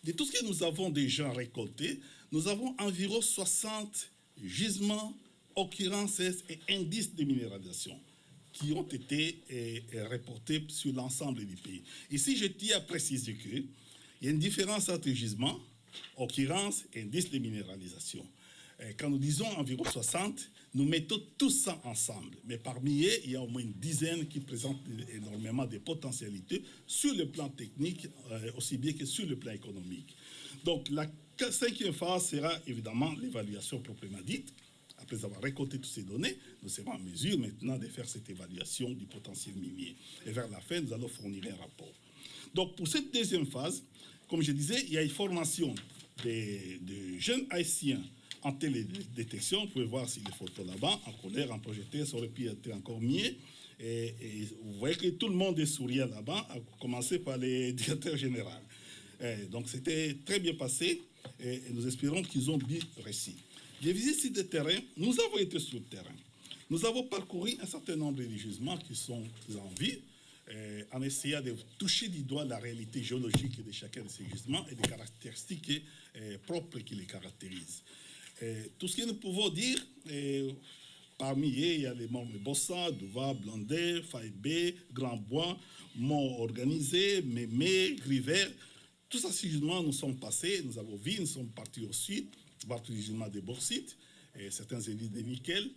de tout ce que nous avons déjà récolté, nous avons environ 60 gisements, occurrences et indices de minéralisation qui ont été reportés sur l'ensemble du pays. Ici, je tiens à préciser qu'il y a une différence entre gisements, occurrences et indices de minéralisation. Quand nous disons environ 60, nous mettons tout ça ensemble. Mais parmi eux, il y a au moins une dizaine qui présentent énormément de potentialités sur le plan technique, aussi bien que sur le plan économique. Donc, la cinquième phase sera évidemment l'évaluation proprement dite. Après avoir récolté toutes ces données, nous serons en mesure maintenant de faire cette évaluation du potentiel minier. Et vers la fin, nous allons fournir un rapport. Donc, pour cette deuxième phase, comme je disais, il y a une formation de jeunes haïtiens en télédétection. Vous pouvez voir si les photos là-bas, en colère, en projecteur, ça aurait pu être encore mieux. Et vous voyez que tout le monde est souriant là-bas, à commencer par les directeurs généraux. Donc, c'était très bien passé et nous espérons qu'ils ont bien réussi. Les visites sur le terrain, nous avons été sur le terrain. Nous avons parcouru un certain nombre de gisements qui sont en vie, en essayant de toucher du doigt la réalité géologique de chacun de ces gisements et des caractéristiques propres qui les caractérisent. Tout ce que nous pouvons dire, parmi eux, il y a les monts Bossa, Douva, Blondet, Faïbé, Grand Bois, Mont Organisé, Mémé, Griver. Tous ces gisements nous sont passés, nous avons vu, nous sommes partis au sud, voir tous les gisements des bauxites, certains élites de nickel.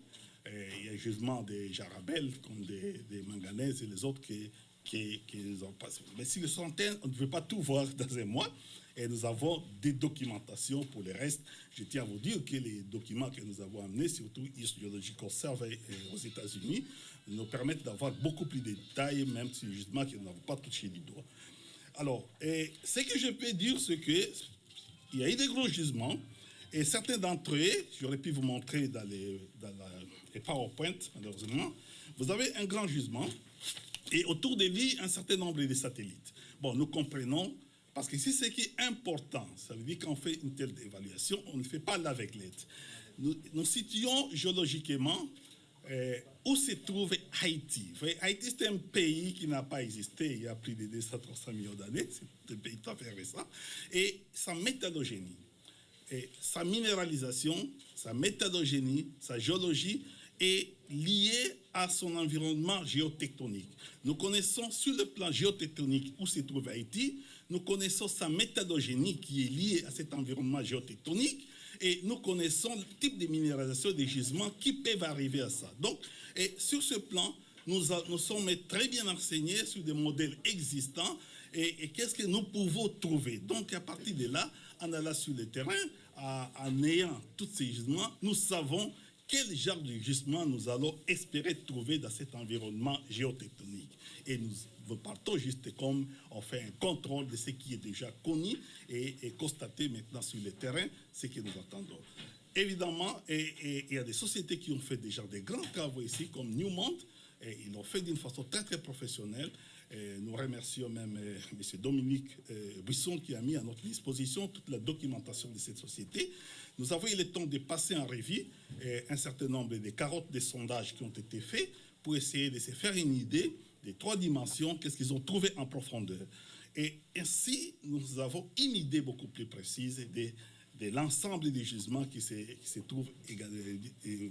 Il y a gisements des jarabelles, comme des manganèses et les autres qui nous ont passé. Mais si le centaine, on ne veut pas tout voir dans un mois. Et nous avons des documentations pour le reste. Je tiens à vous dire que les documents que nous avons amenés, surtout Geological Survey aux États-Unis, nous permettent d'avoir beaucoup plus de détails, même si justement que nous n'avons pas touché du doigt. Alors, ce que je peux dire, c'est qu'il y a eu des gros gisements, et certains d'entre eux, j'aurais pu vous montrer dans les PowerPoint, malheureusement, vous avez un grand gisement, et autour de lui, un certain nombre de satellites. Bon, nous comprenons. Parce que si ce qui est important, ça veut dire qu'on fait une telle évaluation, on ne fait pas l'aveuglette. Nous situons géologiquement où se trouve Haïti. Vous voyez, Haïti, c'est un pays qui n'a pas existé il y a plus de 200-300 millions d'années. C'est un pays tout à fait récent. Et sa métallogénie, sa minéralisation, sa métallogénie, sa géologie est liée à son environnement géotectonique. Nous connaissons sur le plan géotectonique où se trouve Haïti, nous connaissons sa métallogénie qui est liée à cet environnement géotectonique et nous connaissons le type de minéralisation des gisements qui peuvent arriver à ça. Donc, sur ce plan, nous sommes très bien renseignés sur des modèles existants et qu'est-ce que nous pouvons trouver. Donc, à partir de là, en allant sur le terrain, en ayant tous ces gisements, nous savons quel genre de gisement nous allons espérer trouver dans cet environnement géotectonique. Et nous partons juste comme on fait un contrôle de ce qui est déjà connu et constaté maintenant sur le terrain, ce que nous attendons. Évidemment, il y a des sociétés qui ont fait déjà des grands travaux ici, comme Newmont, et ils l'ont fait d'une façon très très professionnelle. Nous remercions même M. Dominique Buisson qui a mis à notre disposition toute la documentation de cette société. Nous avons eu le temps de passer en revue un certain nombre de carottes de sondages qui ont été faits pour essayer de se faire une idée des trois dimensions, qu'est-ce qu'ils ont trouvé en profondeur. Et ainsi, nous avons une idée beaucoup plus précise de l'ensemble des gisements qui se trouvent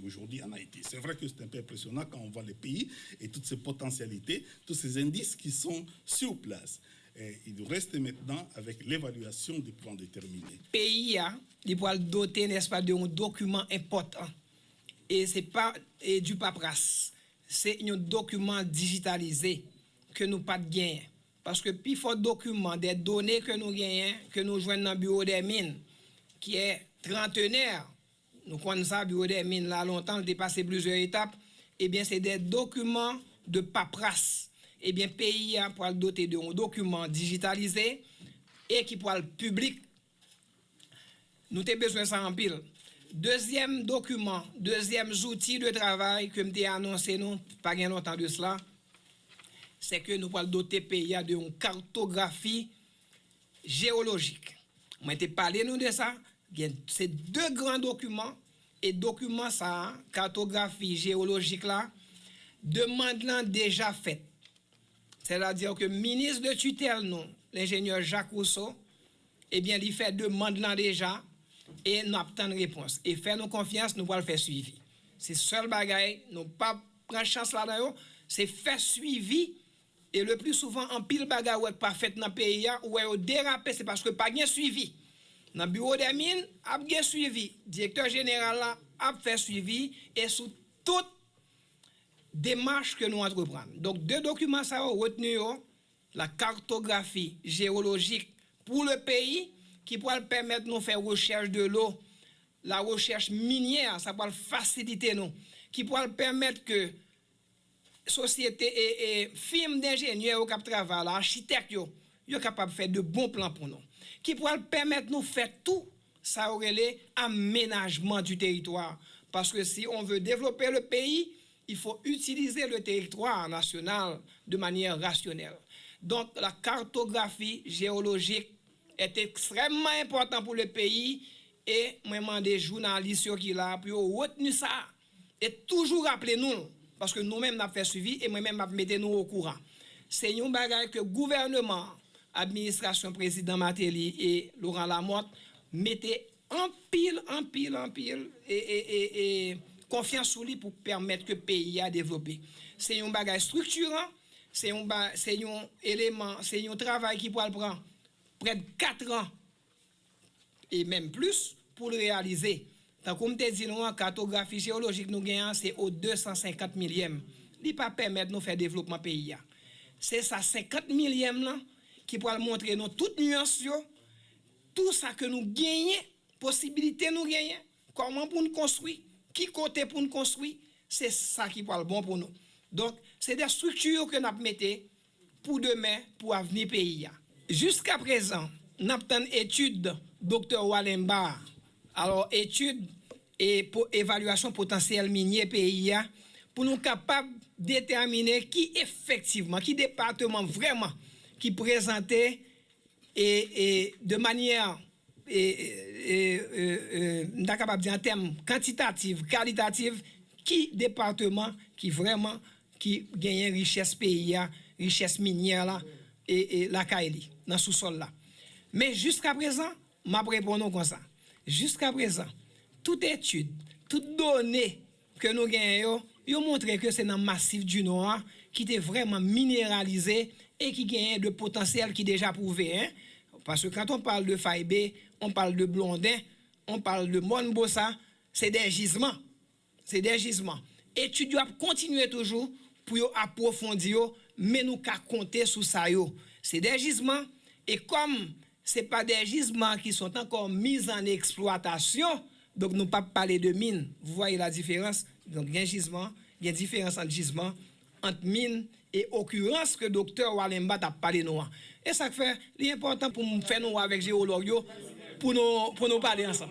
aujourd'hui en Haïti. C'est vrai que c'est un peu impressionnant quand on voit les pays et toutes ces potentialités, tous ces indices qui sont sur place. Et il nous reste maintenant avec l'évaluation des plans déterminés. Le pays il doit doter, n'est-ce pas, d'un document important. Et ce n'est pas du paperasse. C'est un document digitalisé que nous pas de gain. Parce que plus fort document des données que nous gagnons, que nous jouons dans le bureau des mines, qui est trentenaire, nous connaissons ça, le bureau des mines, là longtemps, dépassé plusieurs étapes, eh bien, c'est des documents de paperasse. Eh bien, le pays pour le doter d'un document digitalisé et qui pour le public, nous avons besoin de ça en pile. Deuxième document, deuxième outil de travail que je annoncé, nous, pas bien longtemps de cela, c'est que nous allons doter le pays d'une cartographie géologique. Moi, je parlé nous de ça. C'est deux grands documents. Et documents, ça, cartographie géologique, là, demande là déjà faite. C'est-à-dire que le ministre de tutelle, nous, l'ingénieur Jacques Rousseau, eh bien, il fait demande là déjà et nous attendons réponse. Et faire nous confiance, nous allons faire suivi. C'est seul bagaille, nous pas prendre chance là-dedans, c'est faire suivi. Et le plus souvent, en pile bagaille ou pas fait dans le pays, ou est dérapé, c'est parce que pas bien suivi. Dans le bureau des mines, a bien suivi. Directeur général là a fait suivi et sous toute démarche que nous entreprenons. Donc, deux documents ça retenu, la cartographie géologique pour le pays, qui pourra permettre de nous faire recherche de l'eau, la recherche minière, ça pourra faciliter nous, qui pourra permettre que société et firme d'ingénieurs qui travaillent, architectes, sont capables de faire de bons plans pour nous, qui pourra permettre de nous faire tout ça aurait l'aménagement du territoire. Parce que si on veut développer le pays, il faut utiliser le territoire national de manière rationnelle. Donc la cartographie géologique est extrêmement importante pour le pays et moi demande des journalistes qui là pour retenir ça et toujours rappeler nous parce que nous-mêmes n'a fait suivi et moi-même m'a mettre nous au courant. C'est une bagarre que gouvernement, administration président Martelly et Laurent Lamotte mettaient en pile et confiance sur lui pour permettre que le pays a développé. C'est un bagage structurant, c'est un élément, c'est un travail qui pourra prendre près de 4 ans et même plus pour le réaliser. Tant comme tu dis, nous, en cartographie géologique, nous gagnons, c'est au 250 millième. Il ne peut pas permettre de nous faire développement pays. C'est ça, 50 millième là, qui pourra montrer nous toutes nuances, tout ça que nous gagnons, possibilité nous gagnons, comment pour nous construire, qui côté pour nous construire, c'est ça qui pourra bon pour nous. Donc, c'est des structures que nous mettons pour demain, pour l'avenir pays. Jusqu'à présent, nous avons une étude, Dr. Wallenbach. Alors, étude et évaluation potentielle minier pays, pour nous capables de déterminer qui effectivement, qui département vraiment, qui présentait et de manière, capable de dire en termes quantitatifs, qualitatifs, qui département qui vraiment qui gagne richesse pays, richesse minière là, et la Kaili, dans le sous-sol là. Mais jusqu'à présent, m'a répondu comme ça. Jusqu'à présent, toute étude, toute donnée que nous gagnons, ils montrent que c'est dans le massif du Nord qui est vraiment minéralisé et qui gagne de potentiel qui est déjà prouvé. Hein? Parce que quand on parle de Faïbé, on parle de Blondin, on parle de Monbossa, c'est des gisements. C'est des gisements. Études doivent continuer toujours pour approfondir, mais nous qu'à compter sur ça. C'est des gisements et comme ce n'est pas des gisements qui sont encore mis en exploitation, donc nous ne pouvons pas parler de mines. Vous voyez la différence? Donc il y a un gisement, il y a une différence entre gisement, entre mines et occurrence que docteur Wallenbach a parlé nous. Et ça fait l'important pour nous faire nous avec géologue pour nous parler ensemble.